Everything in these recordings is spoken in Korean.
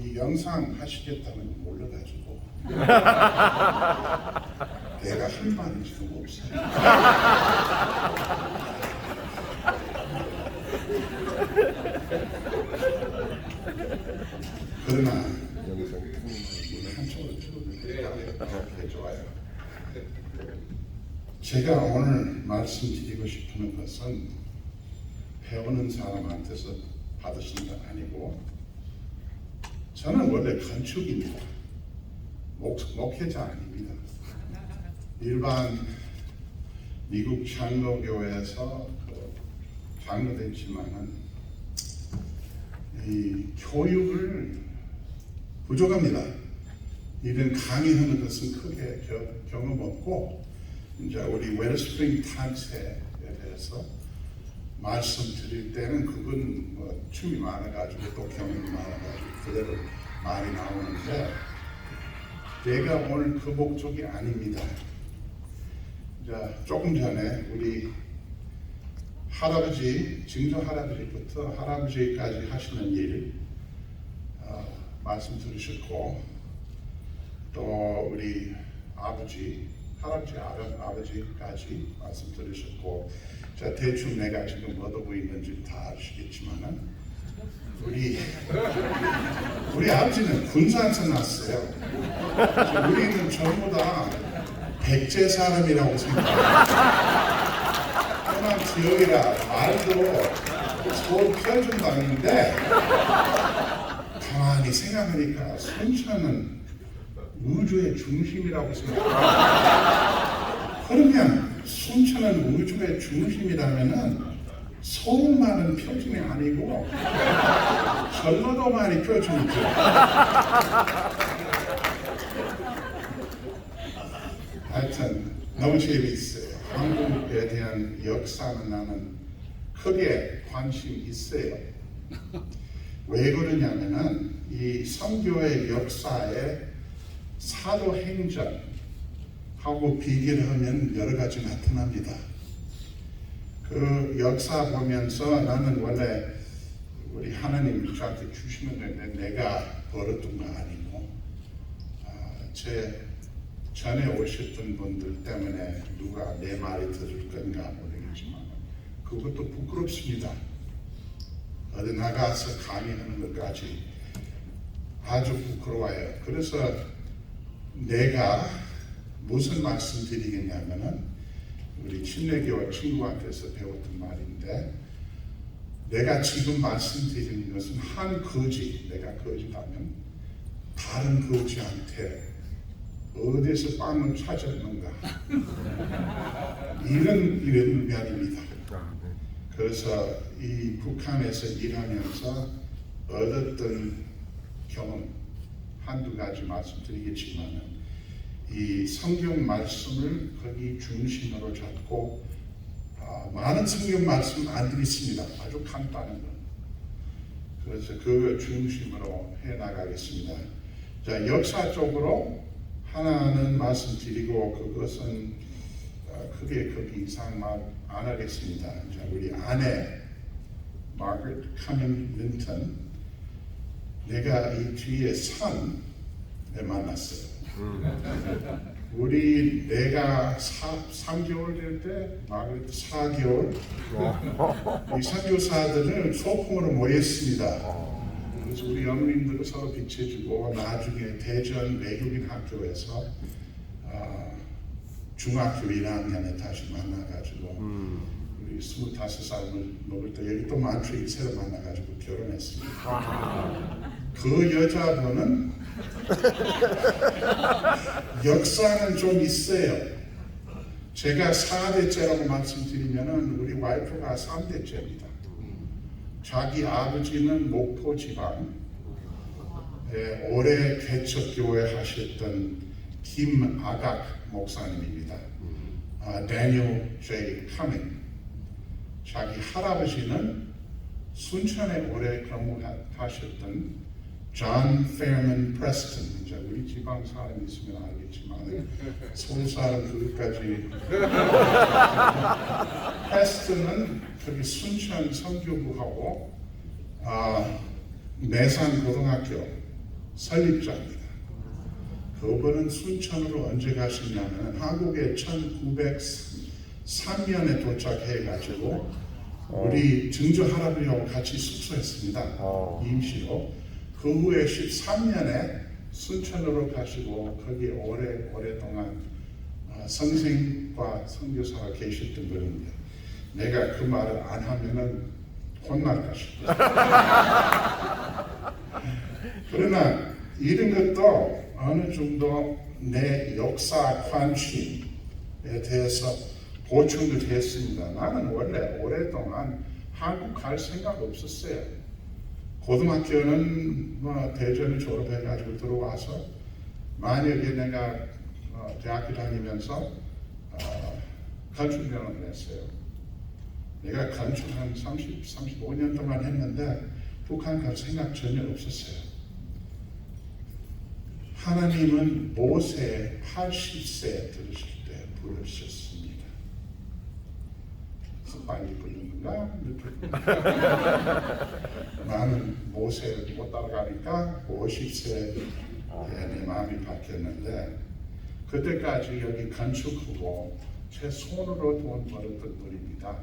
이 영상 하시겠다는 걸 몰라가지고 내가 할 말이 지금 없어요. 그러나 한쪽으로 들어오는 좋아요. 제가 오늘 말씀드리고 싶은 것은 배우는 사람한테서 받으신 건 아니고, 저는 원래 건축입니다. 목회자 아닙니다. 일반 미국 장로교회에서 장로됐지만은 이 교육을 부족합니다. 이런 강의하는 것은 크게 경험 없고, 이제 우리 웰스프링 탄세에 대해서 말씀드릴 때는 그건 뭐 춤이 많아가지고 또 경험이 많아가지고 그대로 말이 나오는데, 내가 오늘 그 목적이 아닙니다. 자, 조금 전에 우리 할아버지, 증조 할아버지부터 할아버지까지 하시는 일 말씀 들으셨고, 또 우리 아버지, 할아버지, 아버지까지 말씀 들으셨고, 자, 대충 내가 지금 뭐 하고 있는지 다 아시겠지만은 우리 아버지는 군산에서 났어요. 우리는 전부 다 백제 사람이라고 생각해요. 편한 지역이라 말도 서울 표준당인데, 가만히 생각하니까 순천은 우주의 중심이라고 생각해요. 그러면 순천은 우주의 중심이라면은 서울만은 표준이 아니고 전라도만이 표준이죠. 하여튼 너무 재미있어요. 한국에 대한 역사는 나는 크게 관심이 있어요. 왜 그러냐면은 이 선교의 역사에 사도행전하고 비교를 하면 여러 가지 나타납니다. 그 역사 보면서 나는 원래 우리 하나님이 저한테 주시는 건데 내가 벌었던 거 아니고, 제 전에 오셨던 분들 때문에 누가 내 말이 들을 건가 모르겠지만 그것도 부끄럽습니다. 어디 나가서 강의하는 것까지 아주 부끄러워요. 그래서 내가 무슨 말씀 드리겠냐면은 우리 침례교회 친구한테서 배웠던 말인데, 내가 지금 말씀드리는 것은 한 거지, 내가 거지라면 다른 거지한테 어디서 빵을 찾았는가 이런 의미입니다. 그래서 이 북한에서 일하면서 얻었던 경험 한두 가지 말씀드리겠지만은, 이 성경 말씀을 거기 중심으로 잡고, 많은 성경 말씀 안 드리겠습니다. 아주 간단한 거. 그래서 그 중심으로 해 나가겠습니다. 자, 역사적으로 하나는 말씀드리고 그것은 크게 거기 이상 말 안 하겠습니다. 자, 우리 아내 마거릿 카밍 린턴, 내가 이 뒤에 산에 만났어요. 내가 3개월 될 때 마거릿 4개월, 이 선교사들은 소풍으로 모였습니다. 그래서 우리 어머님들을 서로 빛내주고, 나중에 대전 외국인 학교에서 중학교 1학년에 다시 만나가지고 우리 25살 먹을 때 여기 또 만주에 새로 만나가지고 결혼했습니다. 그 여자분은 역사는 좀 있어요. 제가 4대째라고 말씀드리면은 우리 와이프가 3대째입니다. 자기 아버지는 목포 지방 오래 개척교회 하셨던 김아각 목사님입니다. 데니엘 J. 카밍. 자기 할아버지는 순천에 오래 근무하셨던 존 페어먼 프레스턴. 이제 우리 지방 사람 있으면 알겠지만 서울 사람 그것까지. 프레스턴은 저기 순천 선교부하고 내산 고등학교 설립자입니다. 그분은 순천으로 언제 가시냐면 한국에 1903년에 도착해가지고 우리 증조 할아버지하고 같이 숙소했습니다. 임시로. 그 후에 13년에 순천으로 가시고 거기 오랫동안 선생과 선교사가 계셨던 분입니다. 내가 그 말을 안 하면은 혼날까 싶어요. 그러나 이런 것도 어느 정도 내 역사 관심에 대해서 보충도 됐습니다. 나는 원래 오랫동안 한국 갈 생각 없었어요. 고등학교는 대전을 졸업해가지고 들어와서 만약에 내가 대학교 다니면서 건축병원을 했어요. 내가 건축 한 35년 동안 했는데 북한 갈 생각 전혀 없었어요. 하나님은 모세 80세 들으실 때 부르셨습니다. 빨리 부르는가? 나는 모세를 못 따라가니까 50세에 내 마음이 바뀌었는데 그때까지 여기 건축하고 제 손으로 돈 벌었던 분입니다.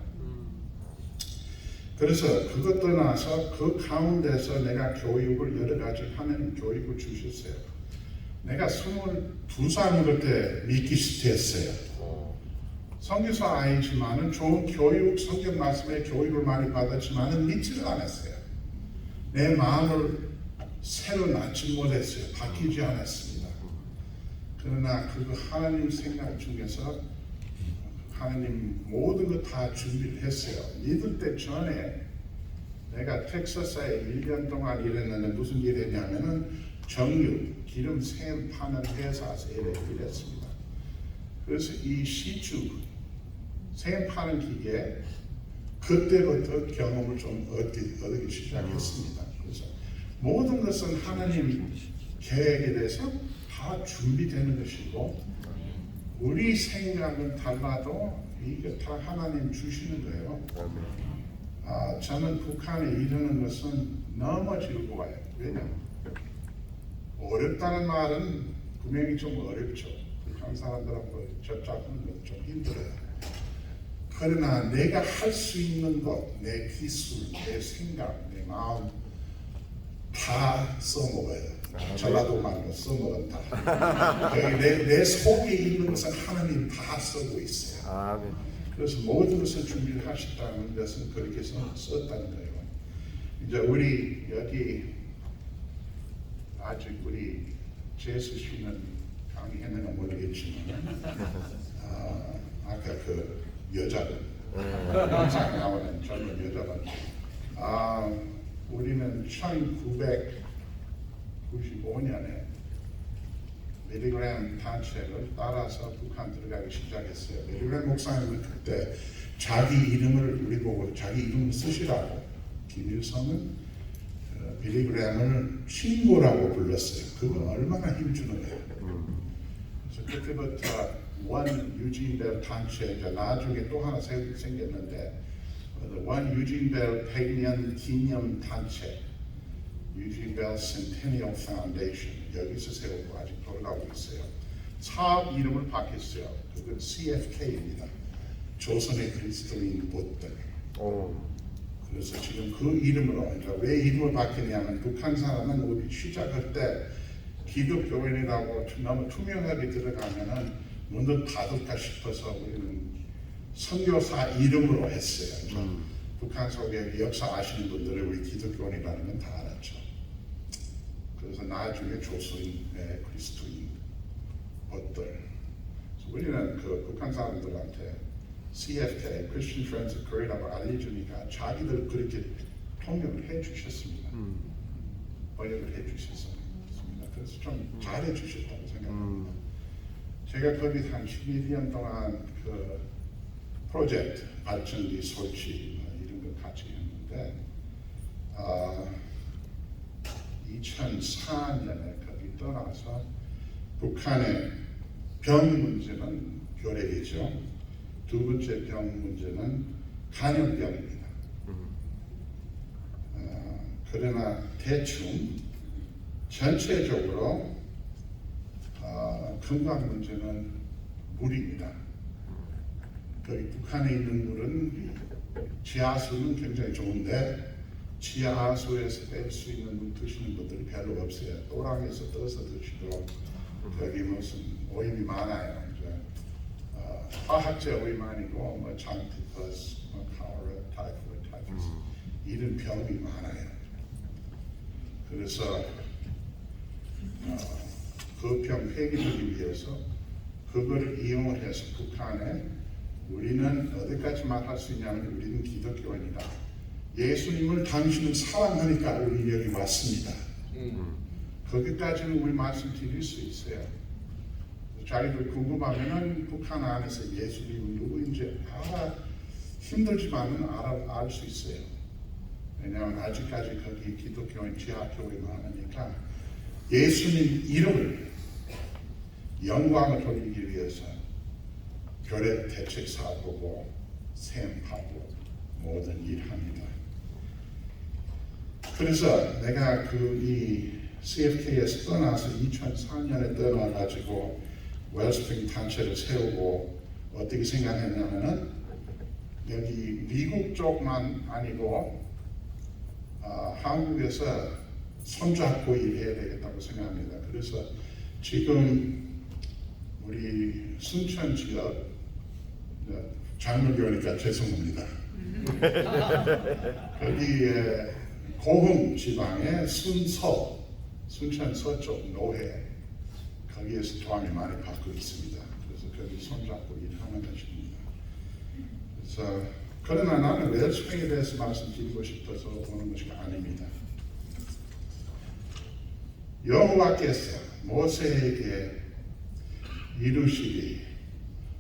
그래서 그것 떠나서 그 가운데서 내가 교육을 여러 가지 하나님 교육을 주셨어요. 내가 22살 먹을 때 믿기 시작했어요. 선교사 아이지만은 좋은 교육, 성경 말씀의 교육을 많이 받았지만은 믿지를 않았어요. 내 마음을 새로 낳지 못했어요. 바뀌지 않았습니다. 그러나 그거 하나님 생각 중에서 하나님 모든 거 다 준비를 했어요. 믿을 때 전에 내가 텍사스에 1년 동안 일했는데 무슨 일 했냐면은 정유, 기름 샘 파는 회사에서 일했습니다. 그래서 이 시주, 샘 파는 기계 그때부터 경험을 좀 얻기 시작했습니다. 그래서 모든 것은 하나님 계획에 대해서 다 준비되는 것이고 우리 생각은 달라도 이게 다 하나님 주시는 거예요. 저는 북한에 이르는 것은 너무 즐거워요. 왜냐하면 어렵다는 말은 분명히 좀 어렵죠. 북한 사람들하고 접촉하는 것도 좀 힘들어요. 그러나 내가 할 수 있는 것, 내 기술, 내 생각, 내 마음 다 써먹어요. 전라도말로 써먹었다. 내 속에 있는 것은 하나님 다 쓰고 있어요. 그래서 모든 것을 준비를 하셨다는 것은 그렇게 썼다는 거예요. 이제 우리 여기 아직 우리 제수 씨는 강의했는가 모르겠지만 아까 그 여자분 영상 나오는 젊은 여자분 우리는 1995년에 밀리그램 단체를 따라서 북한 들어가기 시작했어요. 밀리그램 목사님은 그때 자기 이름을 우리 보고 자기 이름을 쓰시라고 김일성은 밀리그램을 친구라고 불렀어요. 그건 얼마나 힘주는 거예요. 그래서 그때부터 원 유진벨 단체 나중에 또 하나 생겼는데 원 유진벨 100년 기념 단체 유진벨 센테니얼 파운데이션 여기서 세우고 아직 돌아가고 있어요. 사업 이름을 바뀌었어요. 그건 CFK입니다. 조선의 그리스도인 보들. 그래서 지금 그 이름으로 그러니까 왜 이름을 바뀌냐면 북한 사람은 우리 시작할 때 기독교인이라고 너무 투명하게 들어가면은 문을 닫을까 싶어서 우리는 선교사 이름으로 했어요. 북한 속에 역사 아시는 분들은 우리 기독교인이라는 건 다 알았죠. 그래서 나중에 조선의 그리스도인 것들. 우리는 그 북한 사람들한테 CFK, Christian Friends of Korea라고 알려주니까 자기들 그렇게 통역을 해주셨습니다. 번역을 해주셨습니다. 그래서 좀 잘해주셨다고 생각합니다. 제가 거기 한 11년 동안 그 프로젝트 발전기 설치 이런 거 같이 했는데 2004년에 거기 떠나서 북한의 병 문제는 교례이죠. 두 번째 병 문제는 간염병입니다. 그러나 대충 전체적으로 건강 문제는 물입니다. 거기 북한에 있는 물은 지하수는 굉장히 좋은데 지하수에서 뺄 수 있는 물 드시는 분들이 별로 없어요. 또랑에서 떠서 드시고 거기 무슨 오염이 많아요. 이제 화학제 오염 아니고 뭐 장티퍼스, 뭐 콜레라, 타이포이드, 이런 병이 많아요. 그래서 그 병 폐기하기 위해서 그걸 이용을 해서 북한에 우리는 어디까지만 할 수 있냐면 우리는 기독교인이다. 예수님을 당신은 사랑하니까 우리 여기 왔습니다. 거기까지는 우리 말씀드릴 수 있어요. 자기들 궁금하면은 북한 안에서 예수님이 누구인지 힘들지만은 알 수 있어요. 왜냐하면 아직까지 거기 기독교인 지하교회 많으니까 예수님 이름을 영광을 돌리기 위해서 교회 대책 사고고 샘하고 모든 일합니다. 그래서 내가 이 CFK에서 떠나서 2004년에 떠나가지고 웰스프링 단체를 세우고 어떻게 생각했냐면은 여기 미국 쪽만 아니고 한국에서 손잡고 일해야 되겠다고 생각합니다. 그래서 지금 우리 순천 지역 잘못 배우니까 죄송합니다. 거기에 고흥 지방의 순천 서쪽 노회 거기에서 도움이 많이 받고 있습니다. 그래서 거기 손잡고 일하는 것입니다. 그래서 그러나 나는 웰스프링에 대해서 말씀드리고 싶어서 오는 것이 아닙니다. 여호와께서 모세에게 이르시되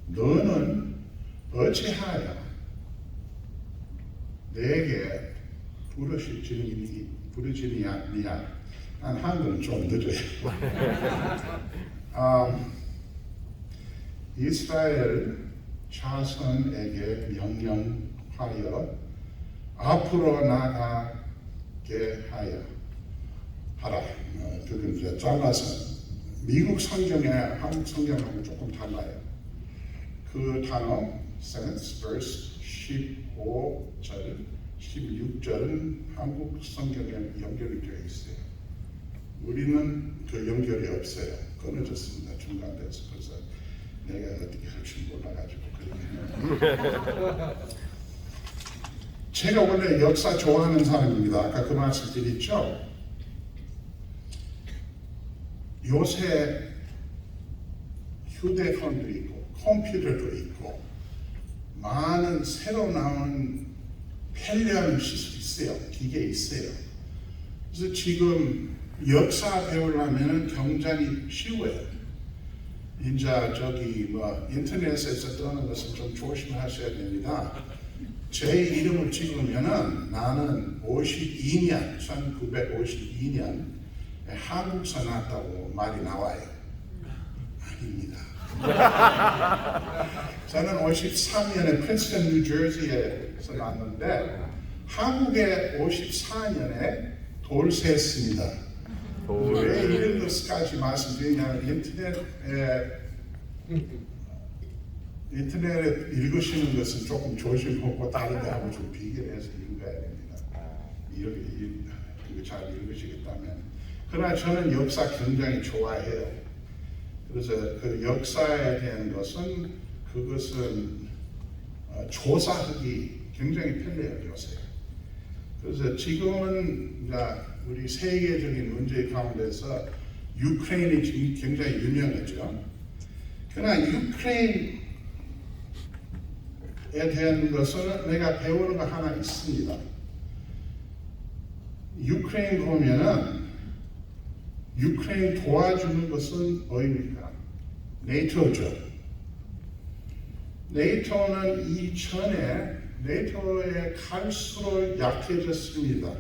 너는 어찌하여 내게 부르지니 아니냐. 난 한글은 좀 늦어요. 이스라엘 자손에게 명령하여 앞으로 나가게 하라. 그건 이제 잘라서 미국 성경에 한국 성경하고 조금 달라요. 그 단어 sentence verse 15절, 16절은 한국 성경에 연결이 되어 있어요. 우리는 그 연결이 없어요. 끊어졌습니다. 중간돼서. 그래서 내가 어떻게 할 줄 몰라가지고 그렇게 제가 원래 역사 좋아하는 사람입니다. 아까 그 말씀 드렸죠. 요새 휴대폰도 있고 컴퓨터도 있고 많은 새로 나온 편리한 시술이 있어요. 기계 있어요. 그래서 지금 역사 배우려면 굉장히 쉬워요. 이제 인터넷에서 뜨는 것은 좀 조심하셔야 됩니다. 제 이름을 찍으면은 나는 1952년 한국서 났다고 말이 나와요. 아닙니다. 저는 53년에 프린스턴 뉴저지에서 났는데 한국에 54년에 돌세했습니다. 왜 이런 것까지 말씀드리냐면 인터넷에 읽으시는 것은 조금 조심하고 다른 데하고 좀 비교해서 읽어야 됩니다. 이렇게 잘 읽으시겠다면. 그러나 저는 역사 굉장히 좋아해요. 그래서 그 역사에 대한 것은 그것은 조사하기 굉장히 편리해요, 요새. 그래서 지금은 우리 세계적인 문제 가운데서 유크레인이 지금 굉장히 유명하죠. 그러나 유크레인에 대한 것은 내가 배우는 거 하나 있습니다. 유크레인 보면은 유크레인 도와주는 것은 뭐입니까? 네이토죠. 네이토는 이전에 네이토에 갈수록 약해졌습니다.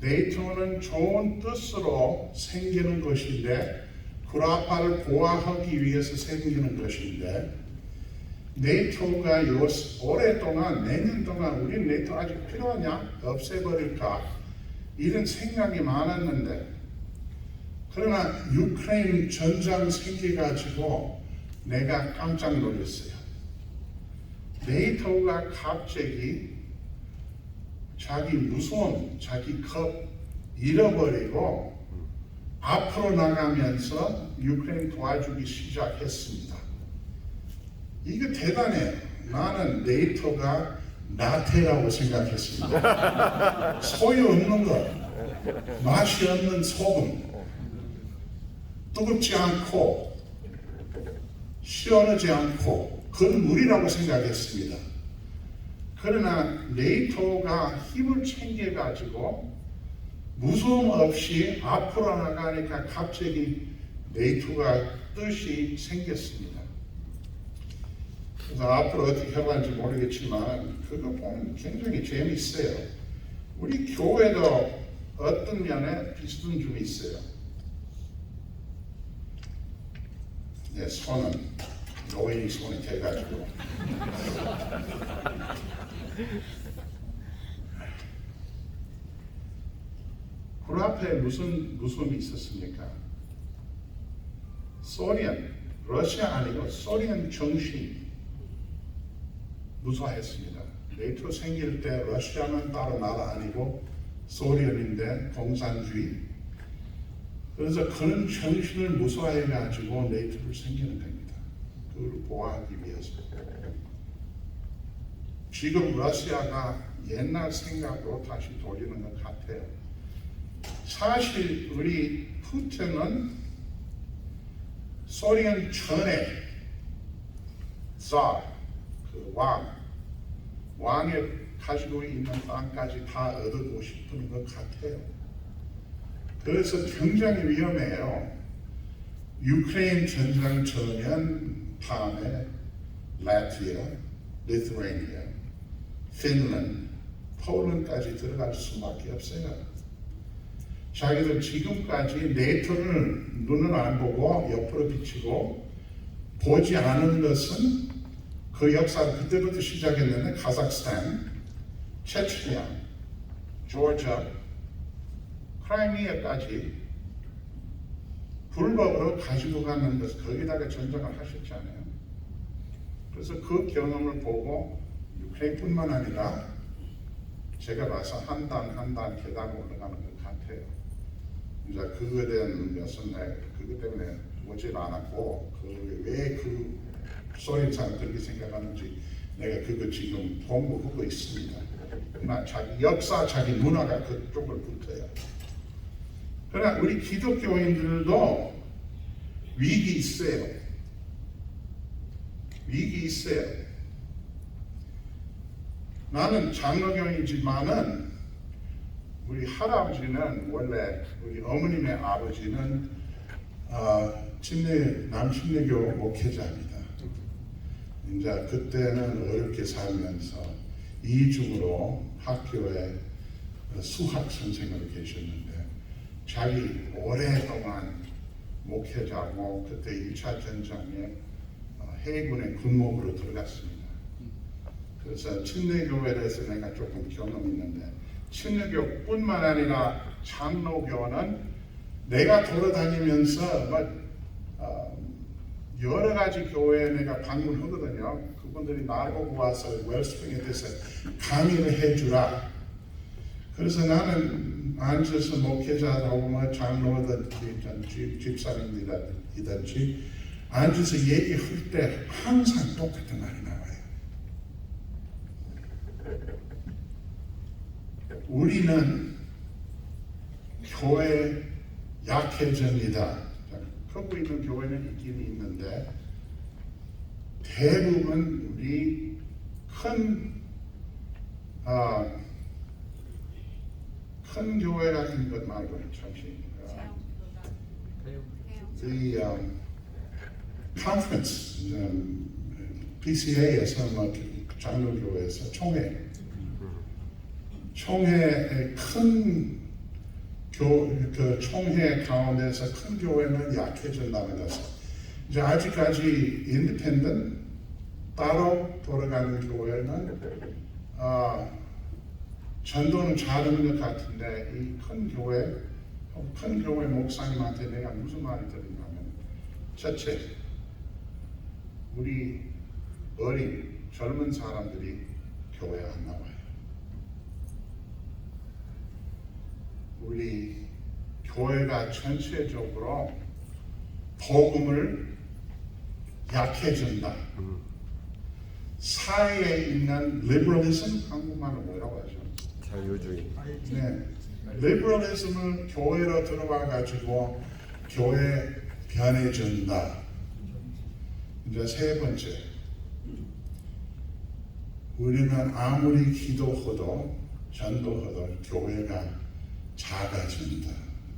네이토는 좋은 뜻으로 생기는 것인데 구라파를 보호하기 위해서 생기는 것인데 네이토가 오랫동안 몇 년 동안 우리 네이토 아직 필요하냐? 없애버릴까? 이런 생각이 많았는데, 그러나 유크레인 전장 생겨가지고 내가 깜짝 놀랐어요. 네이토가 갑자기 자기 무서움, 자기 겁 잃어버리고 앞으로 나가면서 유크레인 도와주기 시작했습니다. 이거 대단해요. 나는 네이토가 나태라고 생각했습니다. 소용없는 것, 맛이 없는 소금, 뜨겁지 않고 시원하지 않고 그건 물이라고 생각했습니다. 그러나 네이토가 힘을 챙겨가지고 무서움 없이 앞으로 나가니까 갑자기 네이토가 뜻이 생겼습니다. 그래서 앞으로 어떻게 해갈지 모르겠지만 그거 보면 굉장히 재미있어요. 우리 교회도 어떤 면에 비슷한 점이 있어요. 내 손은 노인이 손이 돼가지고 그 앞에 무슨 무서움이 있었습니까? 소련, 러시아 아니고 소련 정신이 무서워했습니다. 네이토 생길 때 러시아는 따로 나라 아니고 소련인데 공산주의. 그래서 그런 정신을 무서워해가지고 네이토를 생기는 겁니다. 그걸 보호하기 위해서. 지금 러시아가 옛날 생각으로 다시 돌리는 것 같아요. 사실 우리 푸틴은 소련 전에 자, 그 왕이 가지고 있는 땅까지 다 얻고 싶은 것 같아요. 그래서 굉장히 위험해요. 유크레인 전쟁 전면 다음에 라트비아, 리투아니아, 핀란드, 폴란드까지 들어갈 수밖에 없어요. 자기들 지금까지 네이토를 눈을 안 보고 옆으로 비치고 보지 않은 것은 그 역사가 그때부터 시작했는데 카자흐스탄, 체치냐, 조지아, 크라이미아까지 불법으로 가지고 가는 것을 거기다가 전쟁을 하셨잖아요. 그래서 그 경험을 보고 유크레인뿐만 아니라 제가 봐서 한 단 한 단 계단을 올라가는 것 같아요. 이제 그거에 대한 것은 그것 때문에 보질 않았고 왜 그 소련 사람 그렇게 생각하는지 내가 그거 지금 공부하고 있습니다. 그러나 자기 역사, 자기 문화가 그쪽을 붙어요. 그러나 우리 기독교인들도 위기 있어요. 위기 있어요. 나는 장로교이지만은 우리 할아버지는 원래 우리 어머님의 아버지는 남침례교 목회자입니다. 이제 그때는 어렵게 살면서 이중으로 학교에 수학 선생으로 계셨는데 자기 오랫동안 목회자고 그때 2차 전쟁에 해군의 군목으로 들어갔습니다. 그래서 침례교회에 대해서 내가 조금 경험이 있는데 침례교뿐만 아니라 장로교는 내가 돌아다니면서 여러 가지 교회에 내가 방문하거든요. 그분들이 나보고 와서 웰스프링에 대해서 강의를 해주라. 그래서 나는 앉아서 목회자라고 장로든지 집사님이든지 앉아서 얘기할 때 항상 똑같은 말이 나와요. 우리는 교회 약해집니다. 하고 있는 교회는 있긴 있는데 대부분 우리 큰 교회 같은 것 말고 잠시 the conference PCA에서 장로교회에서 총회의 큰 그 총회 가운데서 큰 교회는 약해진다는 것은 이제 아직까지 인디펜던트 따로 돌아가는 교회는 전도는 잘하는 것 같은데 이 큰 교회 목사님한테 내가 무슨 말을 드리냐면, 첫째, 우리 어린 젊은 사람들이 교회 안 나와요. 우리 교회가 전체적으로 복음을 약해진다. 사회에 있는 리버럴리즘, 한국말로 뭐라고 하죠? 자유주의. 네, 리버럴리즘은 교회로 들어와 가지고 교회 변해진다. 이제 세 번째, 우리는 아무리 기도해도 전도해도 교회가 작아진다.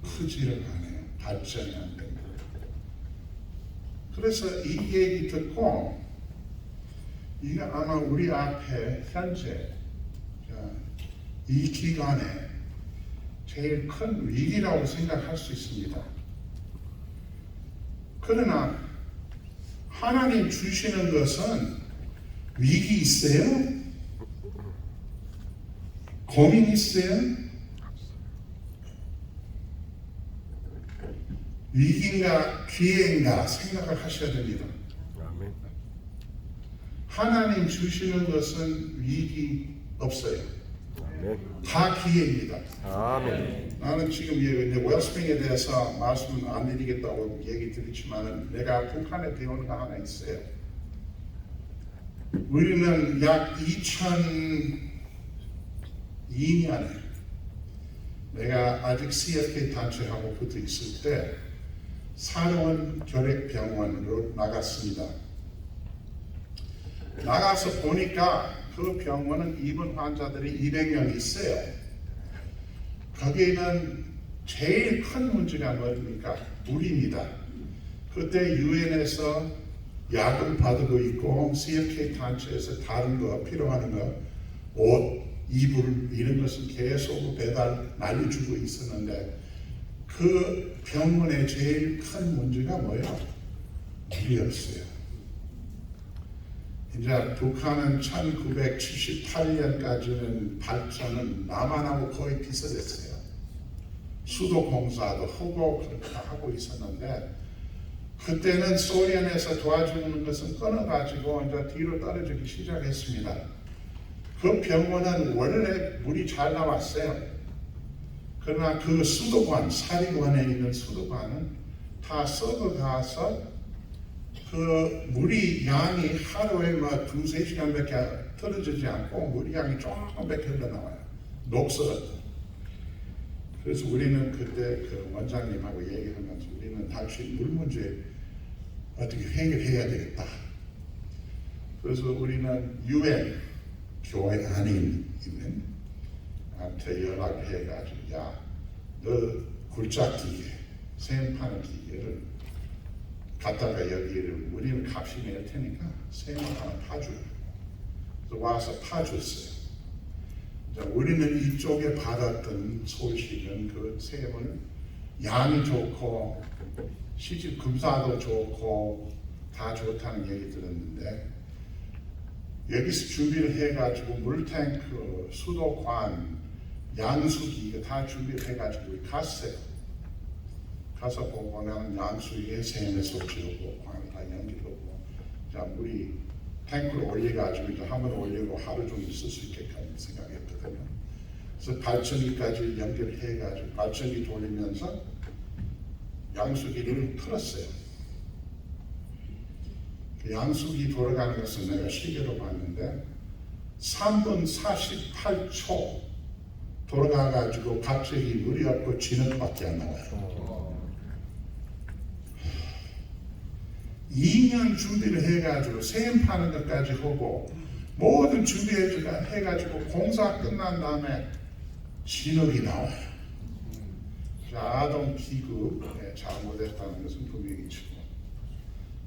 크지를 않아요. 발전이 안 된다. 그래서 이 얘기 듣고 이게 아마 우리 앞에 현재 이 기간에 제일 큰 위기라고 생각할 수 있습니다. 그러나 하나님 주시는 것은 위기 있어요? 고민 있어요? 위기인가 기회인가 생각을 하셔야 됩니다. 아멘. 하나님 주시는 것은 위기 없어요. 아멘. 다 기회입니다. 아멘. 나는 지금 웰스프링에 대해서 말씀은 안 드리겠다고 얘기 드리지만 내가 북한에 배우는 거 하나 있어요. 우리는 약 2002년에 내가 아직 CFK 단체하고 붙어 있을 때 사로운 결핵병원으로 나갔습니다. 나가서 보니까 그 병원은 입원 환자들이 200명 있어요. 거기에는 제일 큰 문제가 뭐입니까? 물입니다. 그때 유엔에서 약을 받고 있고 CFK 단체에서 다른 거 필요한 거, 옷, 이불 이런 것은 계속 배달 날려주고 있었는데 그 병원의 제일 큰 문제가 뭐예요? 물이었어요. 이제 북한은 1978년까지는 발전은 남한하고 거의 비슷했어요. 수도 공사도 하고 그렇게 하고 있었는데 그때는 소련에서 도와주는 것은 끊어가지고 이제 뒤로 떨어지기 시작했습니다. 그 병원은 원래 물이 잘 나왔어요. 그러나 그 수도관, 사리관에 있는 수도관은 다 썩어가서 그 물이 양이 하루에 막 2-3시간밖에 떨어지지 않고 물이 양이 조금밖에 흘러나와요. 녹슬었고. 그래서 우리는 그때 그 원장님하고 얘기하면서 우리는 당신 물 문제 어떻게 해결해야 되겠다. 그래서 우리는 UN 교회 안에 있는 한테 연락해가지고 야, 너 굴착기계, 샘 파는 기계를 갖다가 여기를 우리는 값이 낼 테니까 샘을 하나 파줘요. 그래서 와서 파줬어요. 우리는 이쪽에 받았던 소식은 그 샘은 양이 좋고 시집 금사도 좋고 다 좋다는 얘기 들었는데 여기서 준비를 해가지고 물탱크, 수도관, 양수기 이거 다 준비를 해가지고 갔어요. 가서 보고 나는 양수기에 샘에서 지우고 관을 다 연결하고 자 물이 탱크를 올려가지고 이제 한번 올리고 하루 종일 쓸 수 있게끔 생각했거든요. 그래서 발전기까지 연결해가지고 발전기 돌리면서 양수기를 틀었어요. 그 양수기 돌아가는 것은 내가 시계로 봤는데 3분 48초 돌아가가지고 갑자기 물이 없고 진흙밖에 안 나와요. 2년 준비를 해가지고 샘 파는 것까지 하고 모든 준비해가지고 공사 끝난 다음에 진흙이 나와요. 아동 기구에 잘못했다는 것은 분명히 치고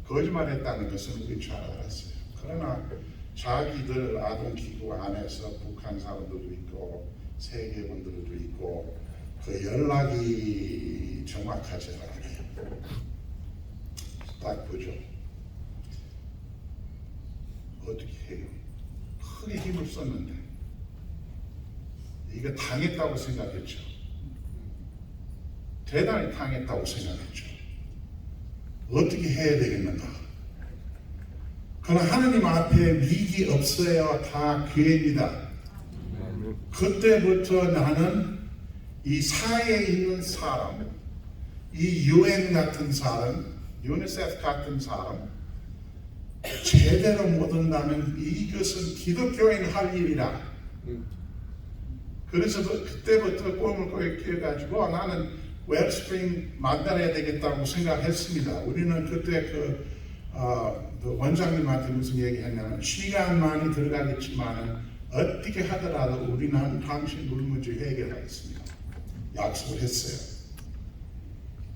거짓말했다는 것은 우리 잘 알았어요. 그러나 자기들 아동 기구 안에서 북한 사람들도 있고 세계 분들도 있고 그 연락이 정확하지 않아요. 딱 보죠. 어떻게 해요? 크게 힘을 썼는데 이거 당했다고 생각했죠. 대단히 당했다고 생각했죠. 어떻게 해야 되겠는가? 그러나 하나님 앞에 위기 없어요. 다 기회입니다. 그때부터 나는 이 사회에 있는 사람, 이 UN 같은 사람, 유니세프 같은 사람 제대로 못 한다면 이것은 기독교인 할 일이다. 그래서 그때부터 꿈을 꾸어가지고 나는 웰스프링 만들어야 되겠다고 생각했습니다. 우리는 그때 그 원장님한테 무슨 얘기했냐면 시간 많이 들어가겠지만 어떻게 하더라도 우리는 당신 물 문제 해결하겠습니다. 약속을 했어요.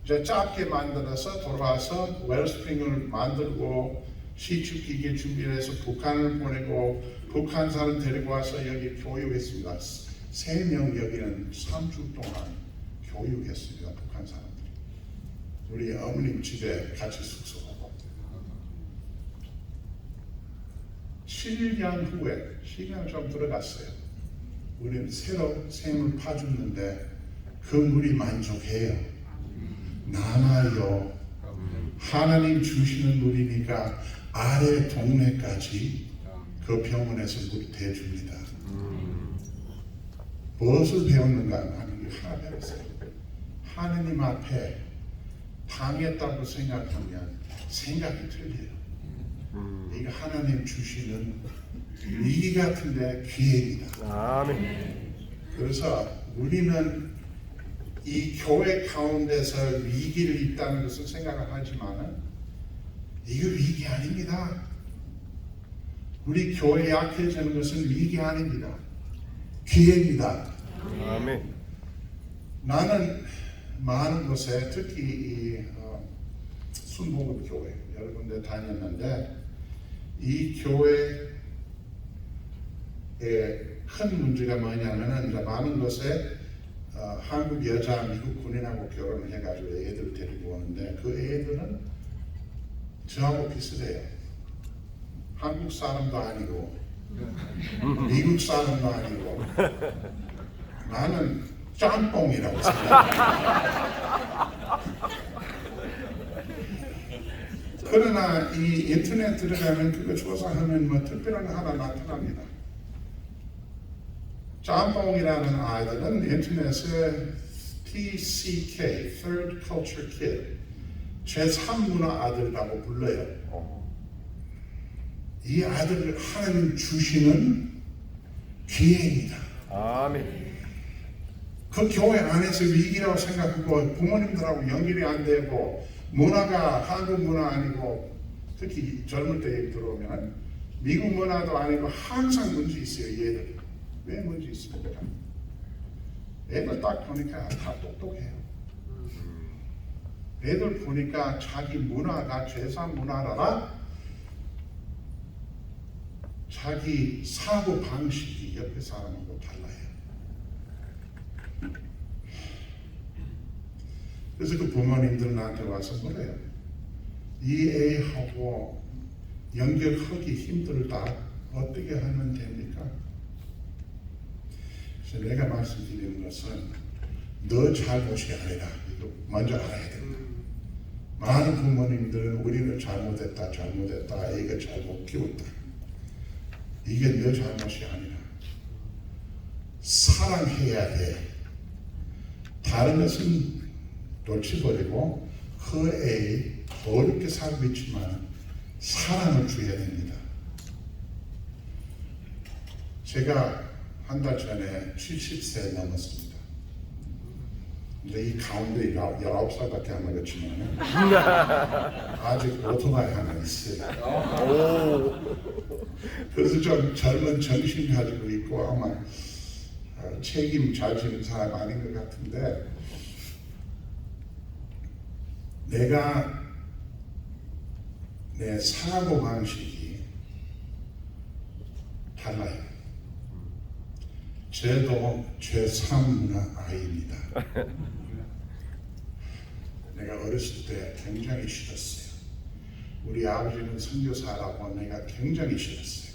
이제 짧게 만들어서 돌아와서 웰스프링을 만들고 시축기계 준비를 해서 북한을 보내고 북한 사람 데리고 와서 여기 교육했습니다. 3명 여기는 3주 동안 교육했습니다. 북한 사람들이. 우리 어머님 집에 같이 숙소하고 7년 후에 시간이 좀 들어갔어요. 우리는 새로 샘을 파줬는데 그 물이 만족해요. 남아요. 하나님 주시는 물이니까 아래 동네까지 그 병원에서 물이 대줍니다. 무엇을 배웠는가 하는 게 하나 배웠어요. 하나님 앞에 당했다고 생각하면 생각이 틀려요. 이거 하나님 주시는 위기 같은데 기회입니다. 아멘. 그래서 우리는 이 교회 가운데서 위기를 있다는 것을 생각을 하지만 이거 위기 아닙니다. 우리 교회 약해지는 것은 위기 아닙니다. 기회입니다. 아멘. 나는 많은 곳에 특히 이 순복음교회 여러 군데 다녔는데 이 교회의 큰 문제가 뭐냐면은 이제 많은 곳에 한국 여자 미국 군인하고 결혼을 해가지고 애들 데리고 오는데 그 애들은 저하고 비슷해요. 한국 사람도 아니고 미국 사람도 아니고 나는 짬뽕이라고 생각해요. 그러나 이 인터넷 들어가면 그거 조사하면 뭐 특별한 거 하나 나타납니다. 짬뽕이라는 아이들은 인터넷에 TCK, Third Culture Kid, 제3문화 아들이라고 불러요. 이 아들을 하나님 주시는 기회입니다. 아멘. 그 교회 안에서 위기라고 생각하고 부모님들하고 연결이 안 되고 문화가 한국 문화 아니고 특히 젊을 때 얘기 들어오면 미국 문화도 아니고 항상 문제 있어요. 얘들 왜 문제 있습니까? 애들 딱 보니까 다 똑똑해요. 애들 보니까 자기 문화가 제3 문화라 자기 사고 방식이 옆에 사람하고 달라요. 그래서 그 부모님들 나한테 와서 그래요. 이 애하고 연결하기 힘들다. 어떻게 하면 됩니까? 그래서 내가 말씀드리는 것은 너 잘못이 아니라 이거 먼저 알아야 된다. 많은 부모님들은 우리는 잘못했다. 애가 잘못 키웠다. 이게 너 잘못이 아니라 사랑해야 돼. 다른 것은 놓치버리고 그 애에 어렵게 살고 있지만 사랑을 줘야 됩니다. 제가 한 달 전에 70세 넘었습니다. 근데 이 가운데 19살밖에 안 먹었지만 아직 오토바이 하나 있어요. 그래서 좀 젊은 정신 가지고 있고 아마 책임 잘 지는 사람 아닌 것 같은데 내가 내 사고 방식이 달라요. 저도 제3문화 아이입니다. 내가 어렸을 때 굉장히 싫었어요. 우리 아버지는 선교사라고 내가 굉장히 싫었어요.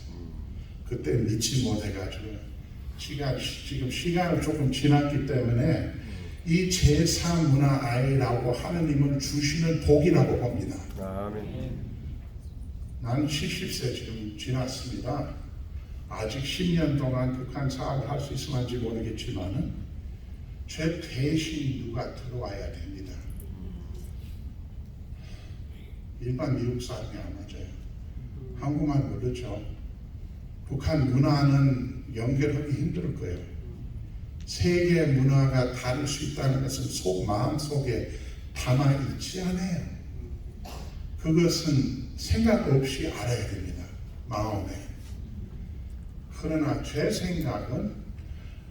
그때 믿지 못해가지고 지금 시간을 조금 지났기 때문에 이 제3문화아이라고 하느님을 주시는 복이라고 봅니다. 아멘. 나는 70세 지금 지났습니다. 아직 10년 동안 북한 사업을 할 수 있을지 모르겠지만은 제 대신 누가 들어와야 됩니다. 일반 미국 사람이 안 맞아요. 한국말 모르죠. 북한 문화는 연결하기 힘들 거예요. 세계 문화가 다를 수 있다는 것은 마음속에 담아있지 않아요. 그것은 생각 없이 알아야 됩니다. 마음에. 그러나 제 생각은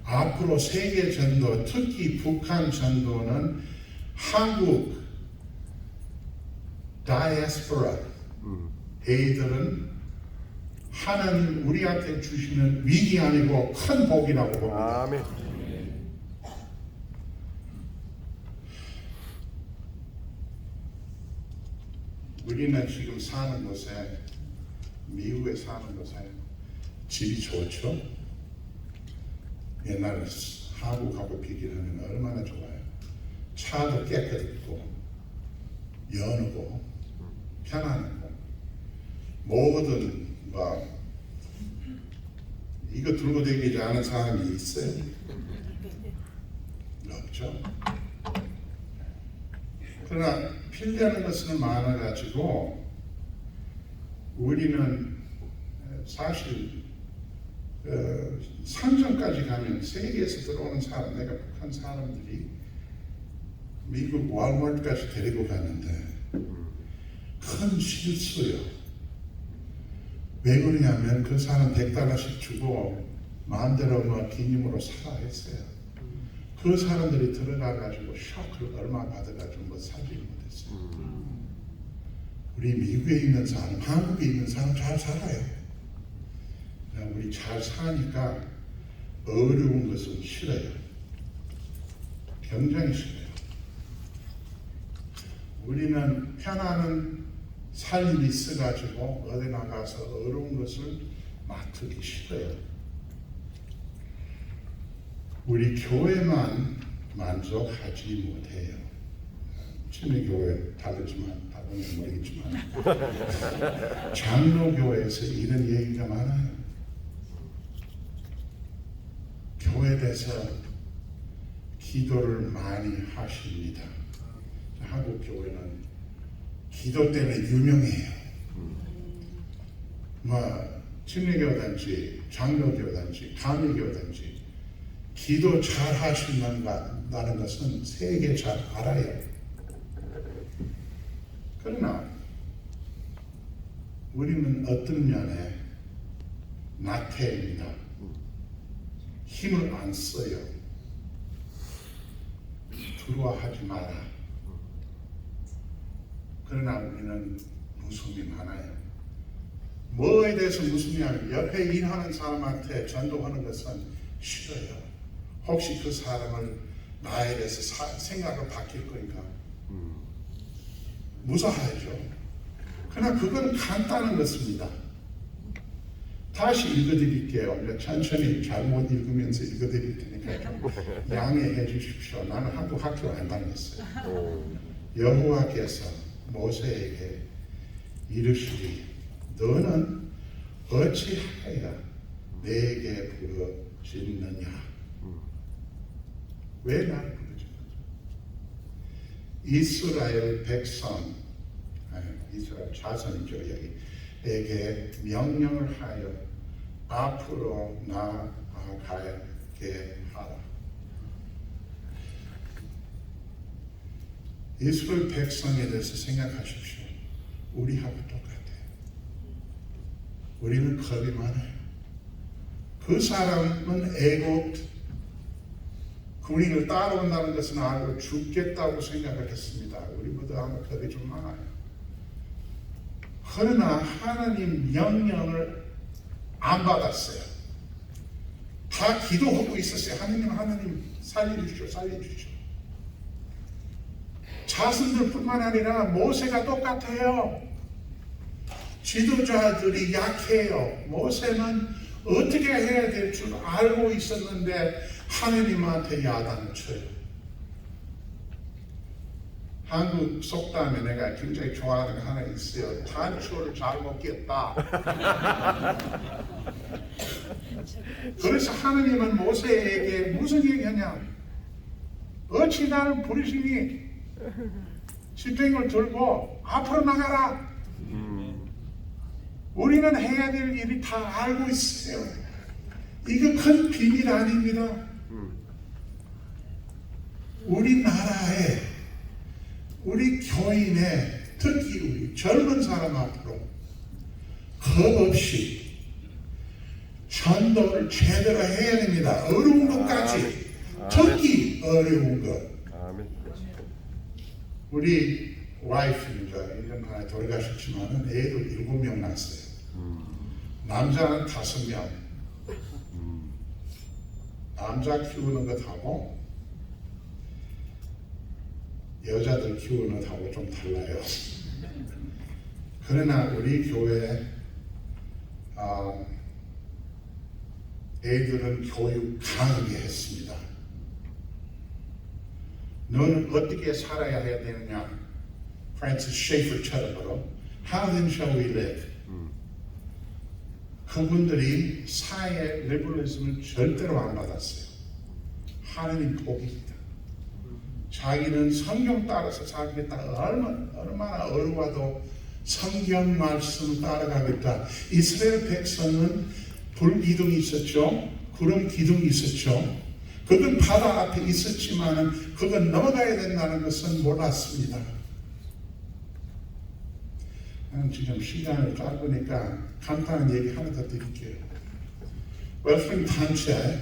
앞으로 세계 전도, 특히 북한 전도는 한국 다이아스포라 애들은 하나님 우리한테 주시는 위기 아니고 큰 복이라고 봅니다. 아멘. 우리는 지금 사는 곳에, 미국에 사는 곳에 집이 좋죠. 옛날 한국하고 비교하면 얼마나 좋아요. 차도 깨끗하고 연하고 편안하고 모든 이거 들고 다니지 않은 사람이 있어요? 없죠. 그러나 필요한 것은 많아가지고 우리는 사실 상점까지 가면 세계에서 들어오는 사람, 내가 북한 사람들이 미국 월마트까지 데리고 갔는데 큰 실수요. 왜 그러냐면 그 사람 $100씩 주고 마음대로 기념으로 사라 했어요. 그 사람들이 들어가가지고 쇼크를 얼마 받아가지고 사지 못했어요. 우리 미국에 있는 사람, 한국에 있는 사람 잘 살아요. 우리 잘 사니까 어려운 것은 싫어요. 굉장히 싫어요. 우리는 편안한 삶이 있어가지고 어디 나가서 어려운 것을 맡기 싫어요. 우리 교회만 만족하지 못해요. 침례교회 다르지만 다른 모르겠지만 장로교회에서 이런 얘기가 많아요. 교회에 대해서 기도를 많이 하십니다. 한국 교회는 기도 때문에 유명해요. 침례교든지 장로교든지 감리교든지 기도 잘 하신다는 것은 세계 잘 알아요. 그러나 우리는 어떤 면에 나태입니다. 힘을 안 써요. 두려워하지 마라. 그러나 우리는 무서움이 많아요. 뭐에 대해서 무서움이냐면 옆에 일하는 사람한테 전도하는 것은 싫어요. 혹시 그 사람을 나에 대해서 생각을 바뀔 거니까 무서워하죠. 그러나 그건 간단한 것입니다. 다시 읽어드릴게요. 천천히 잘못 읽으면서 읽어드릴 테니까 좀 양해해 주십시오. 나는 한국 학교 안 다녔어요. 여호와께서 모세에게 이르시기 너는 어찌하여 내게 부르짖느냐. 왜 나를 부르짖느냐. 이스라엘 백성, 이스라엘 자손이죠. 여기에게 명령을 하여 앞으로 나아가게 하라. 이스라엘 백성에 대해서 생각하십시오. 우리하고 똑같아요. 우리는 겁이 많아요. 그 사람은 애굽 군인을 따라온다는 것은 알고 죽겠다고 생각을 했습니다. 우리보다 아마 겁이 좀 많아요. 그러나 하나님 명령을 안 받았어요. 다 기도하고 있었어요. 하나님 살려주십시오. 자손들뿐만 아니라 모세가 똑같아요. 지도자들이 약해요. 모세는 어떻게 해야 될 줄 알고 있었는데 하느님한테 야단을 쳐요. 한국 속담에 내가 굉장히 좋아하는 거 하나 있어요. 단추를 잘못 꼈다. 그래서 하느님은 모세에게 무슨 얘기하냐? 어찌 나를 부르시니? 지팡이를 들고 앞으로 나가라. 우리는 해야 될 일이 다 알고 있어요. 이거 큰 비밀 아닙니다. 우리나라에 우리 교인의 특히 우리 젊은 사람 앞으로 겁 없이 전도를 제대로 해야 됩니다. 어려운 것까지 특히 어려운 것. 우리 와이프입니다. 1년 만에 돌아가셨지만 애들 7명 낳았어요. 남자는 5명. 남자 키우는 것하고 여자들 키우는 것하고 좀 달라요. 그러나 우리 교회 애들은 교육 강하게 했습니다. 너는 어떻게 살아야 해야 되느냐? 프란시스 셰이퍼처럼 How then shall we live? 그분들이 사회 리버럴리즘을 절대로 안 받았어요. 하느님 복입니다. 자기는 성경 따라서 자기가 얼마나 어려워도 성경 말씀을 따라가겠다. 이스라엘 백성은 불기둥이 있었죠. 구름 기둥이 있었죠. 그건 바다 앞에 있었지만 그건 넘어가야 된다는 것은 몰랐습니다. 나는 지금 시간을 짧으니까 간단한 얘기 하나 더 드릴게요. 웰프링 단체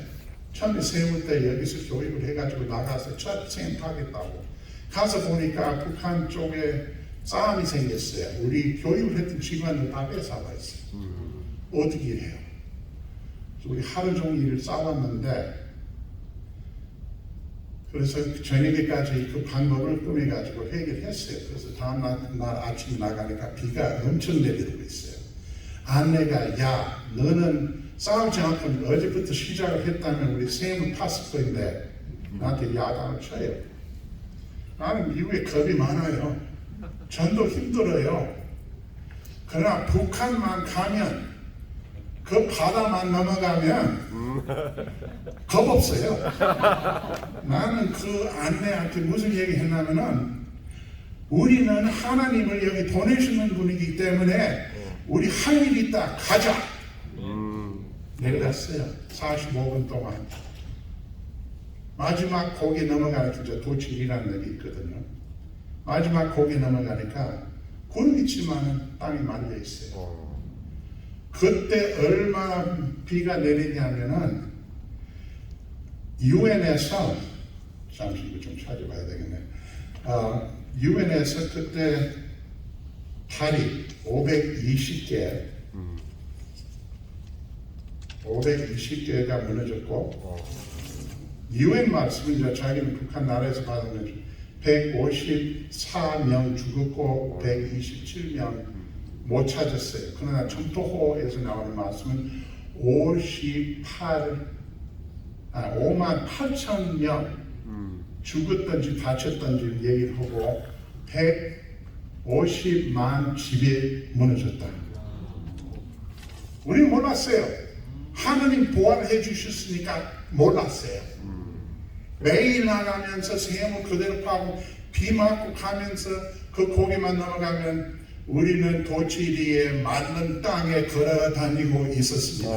처음에 세울 때 여기서 교육을 해가지고 나가서 첫 생각하겠다고 가서 보니까 북한 쪽에 싸움이 생겼어요. 우리 교육을 했던 직원들 다 뺏어가 있어요. 어떻게 해요? 우리 하루 종일 싸웠는데 그래서 저녁에까지 그 방법을 꾸며가지고 해결했어요. 그래서 다음날 아침에 나가니까 비가 엄청 내리고 있어요. 아내가 야 너는 싸우지 않고 어제부터 시작을 했다면 우리 셈을 탔을 거인데 나한테 야단을 쳐요. 나는 미국에 겁이 많아요. 전도 힘들어요. 그러나 북한만 가면 그 바다만 넘어가면 겁 없어요. 나는 그 아내한테 무슨 얘기 했냐면은 우리는 하나님을 여기 보내시는 분이기 때문에 우리 할 일 있다 가자. 내려갔어요. 45분 동안. 마지막 고개 넘어가니까 도칠이라는 일이 있거든요. 마지막 고개 넘어가니까 구름 있지만 땅이 말려 있어요. 그때 얼마나 비가 내리냐면은 UN에서 잠시 이거 좀 찾아봐야 되겠네. UN에서 그때 다리 520개가 무너졌고 UN 말씀은 이제 자기는 북한 나라에서 받은 154명 죽었고 127명 못 찾았어요. 그러나 점토호에서 나오는 말씀은 5만 8천 명 죽었던지 다쳤던지 얘기를 하고 150만 집이 무너졌다. 우리 몰랐어요. 하느님 보호해 주셨으니까 몰랐어요. 매일 나가면서 세모 그대로 파고 비 맞고 가면서 그 고개만 넘어가면 우리는 도치리에 맞는 땅에 걸어 다니고 있었습니다.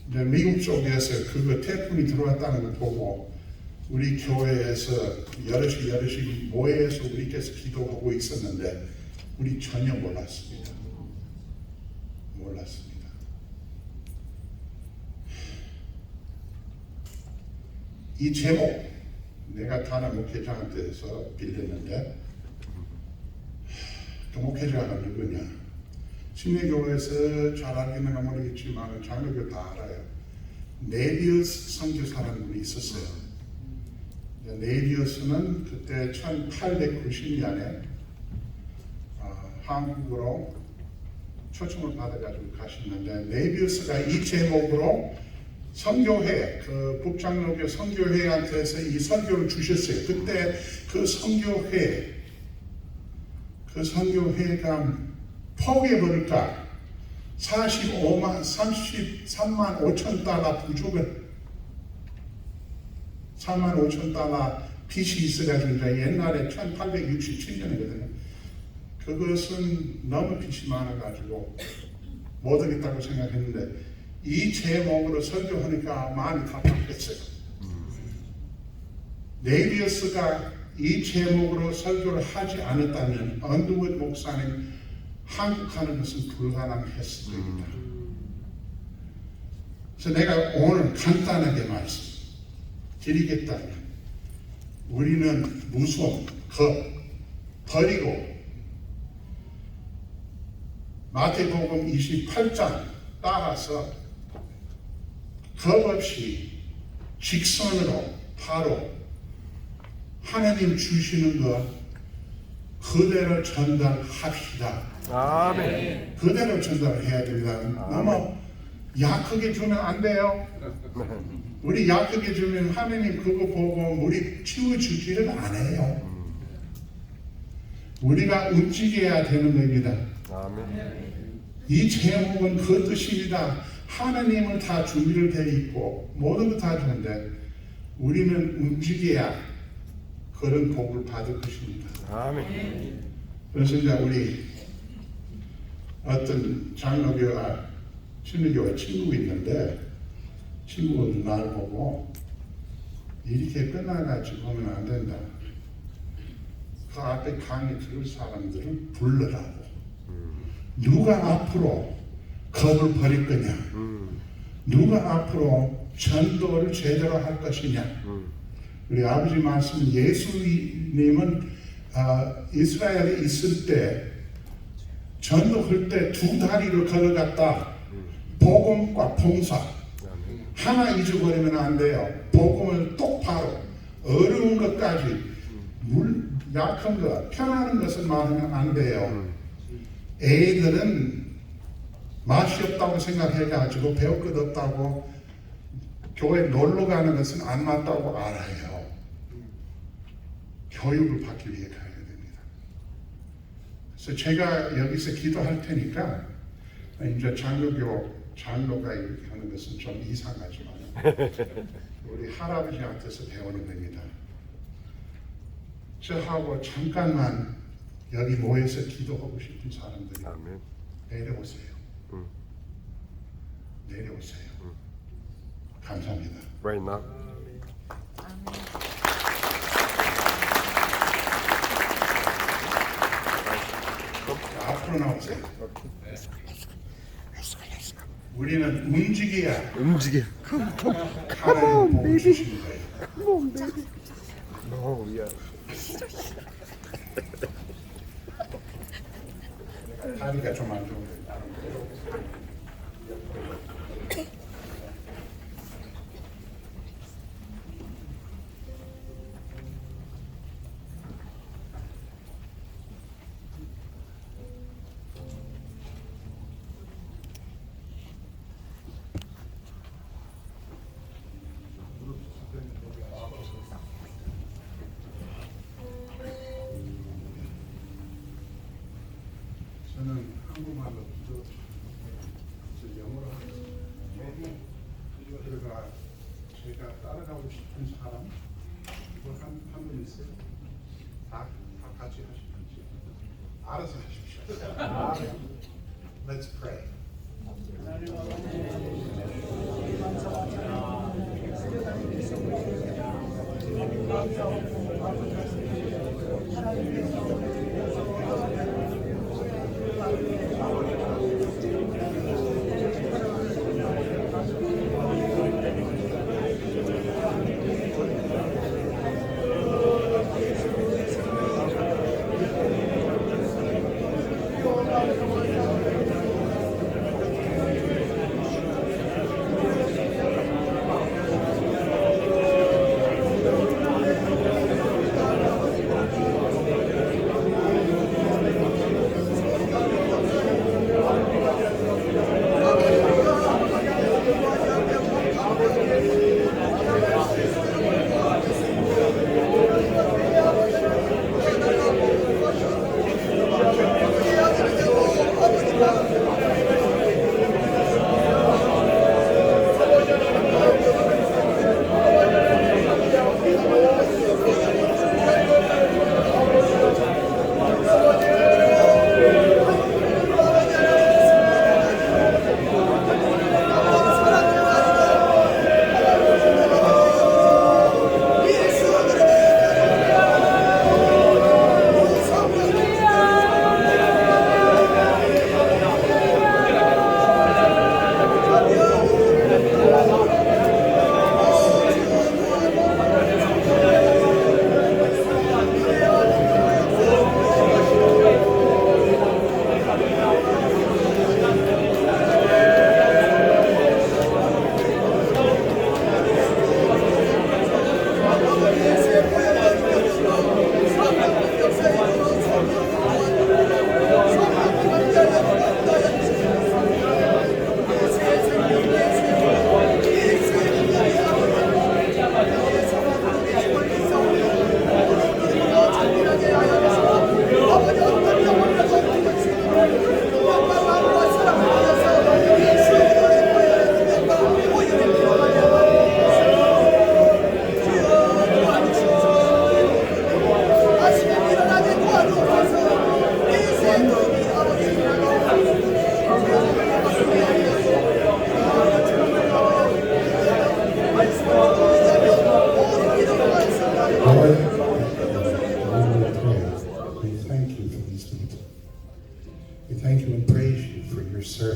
이제 미국 쪽에서 그거 태풍이 들어왔다는 걸 보고 우리 교회에서 여럿이 모여서 우리께서 기도하고 있었는데 우리 전혀 몰랐습니다. 이 제목 내가 다른 목회자한테서 빌렸는데 그 목회자가 누구냐? 침례교회에서 잘 알겠는가 모르겠지만 장로교 다 알아요. 네비우스 선교사라는 분이 있었어요. 네비우스는 그때 1890년에 한국으로 초청을 받아가지고 가셨는데 네비우스가 이 제목으로 선교회, 그 북장로교 선교회한테서 이 선교를 주셨어요. 그때 그 선교회가 포기해버릴까 33만 5천 달러 부족을 3만 5천 달러 빚이 있어가지고 이제 옛날에 1867년이거든요. 그것은 너무 빚이 많아가지고 못하겠다고 생각했는데 이 제목으로 설교하니까 마음이 답답했어요. 네비우스가 이 제목으로 설교를 하지 않았다면 언더우드 목사님 한국 가는 것은 불가능했을 겁니다. 그래서 내가 오늘 간단하게 말씀 드리겠다면 우리는 무서움, 겁 버리고 마태복음 28장 따라서 겁 없이 직선으로 바로 하나님 주시는 것 그대로 전달합시다. 아멘. 그대로 전달해야 됩니다. 너무 약하게 주면 안 돼요. 우리 약하게 주면 하나님 그거 보고 우리 치워주지를 않아요. 우리가 움직여야 되는 겁니다. 아멘. 이 제목은 그 뜻입니다. 하나님은 다 준비를 돼 있고 모든 거 다 주는데 우리는 움직여야 그런 복을 받을 것입니다. 아멘. 그래서 이제 우리 어떤 장로교와 신도교와 친구가 있는데 친구가 나를 보고 이렇게 끝나가지고 하면 안 된다. 그 앞에 강의 들을 사람들을 불러라고. 누가 앞으로 겁을 버릴 거냐? 누가 앞으로 전도를 제대로 할 것이냐? 우리 아버지 말씀 예수님은 이스라엘에 있을 때 전도할 때 두 다리를 걸어갔다. 복음과 봉사. 하나 잊어버리면 안 돼요. 복음을 똑바로 어려운 것까지 약한 것, 편안한 것을 말하면 안 돼요. 애들은 맛이 없다고 생각해가지고 배울 것 없다고 교회 놀러 가는 것은 안 맞다고 알아요. 교육을 받기 위해 가야 됩니다. 그래서 제가 여기서 기도할 테니까 이제 장로가 이렇게 하는 것은 좀 이상하지만 우리 할아버지한테서 배우는 겁니다. 저하고 잠깐만 여기 모여서 기도하고 싶은 사람들이 아멘. 내려오세요. 내려오세요. 감사합니다. Right now. 자, 앞으로 나오세요. 우리는 움직여야 움직여. 하나님 복을 주시는 거예요. No, yeah. 다리가 좀 안 좋은데. 저는 한국말로 기도, 영어로 하겠습니다. 그러니까 제가 따라가고 싶은 사람 이거 한분 있어요? 다 같이 하시는지 알아서 하십시오. Let's pray.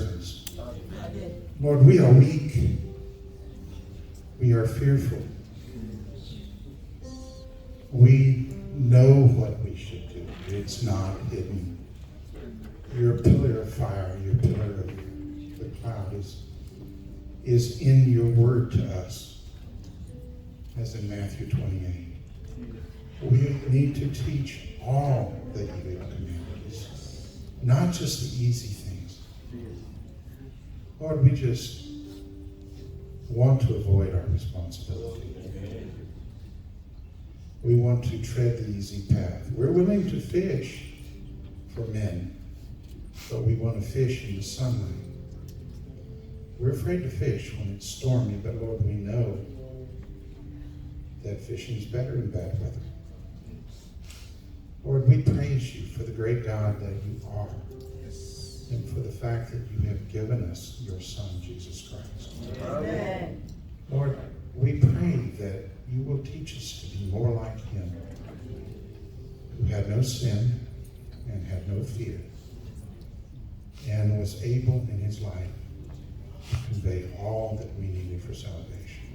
presence. Lord, we are weak. We are fearful. We know what we should do. It's not hidden. Your pillar of fire, your pillar of the cloud is in your word to us, as in Matthew 28. We need to teach all that you have commanded us, not just the easy things. Lord, we just want to avoid our responsibility. We want to tread the easy path. We're willing to fish for men, but we want to fish in the sunlight. We're afraid to fish when it's stormy, but Lord, we know that fishing is better in bad weather. Lord, we praise you for the great God that you are, and for the fact that you have given us your Son, Jesus Christ. Amen. Lord, we pray that you will teach us to be more like him, who had no sin and had no fear, and was able in his life to convey all that we needed for salvation.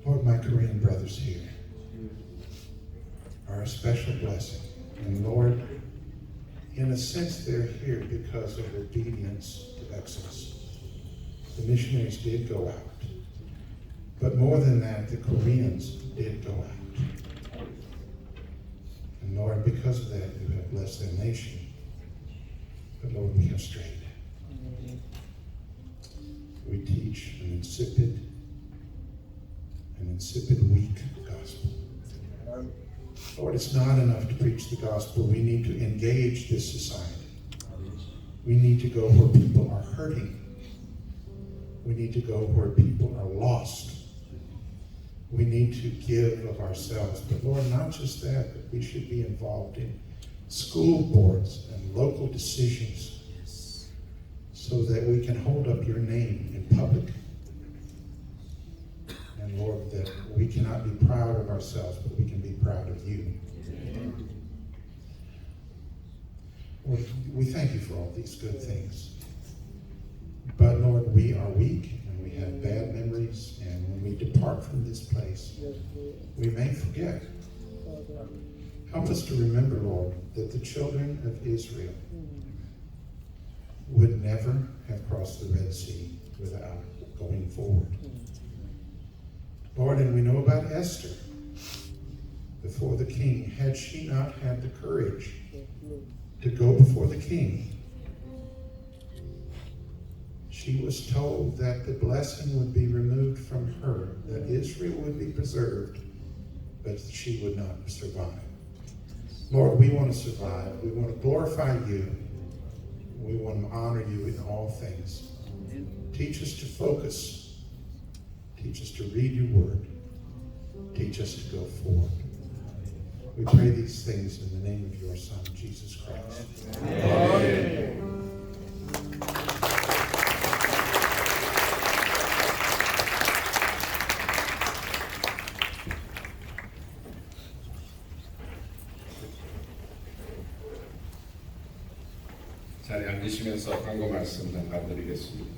Lord, my Korean brothers here are a special blessing. And Lord, in a sense, they're here because of obedience to Exodus. The missionaries did go out. But more than that, the Koreans did go out. And Lord, because of that, you have blessed their nation. But Lord, we have strayed. We teach an insipid, weak gospel. Lord, it's not enough to preach the gospel. We need to engage this society. We need to go where people are hurting. We need to go where people are lost. We need to give of ourselves. But Lord, not just that, but we should be involved in school boards and local decisions so that we can hold up your name in public. And Lord, that we cannot be proud of ourselves, but we can be proud of you. Lord, we thank you for all these good things. But Lord, we are weak and we have bad memories, and when we depart from this place, we may forget. Help us to remember, Lord, that the children of Israel would never have crossed the Red Sea without going forward. Lord, and we know about Esther before the king. Had she not had the courage to go before the king, she was told that the blessing would be removed from her, that Israel would be preserved, but she would not survive. Lord, we want to survive. We want to glorify you. We want to honor you in all things. Teach us to focus. Teach us to read your word. Teach us to go forward. We pray these things in the name of your Son, Jesus Christ. Amen. 자리에 앉으시면서 광고 말씀 나눠드리겠습니다.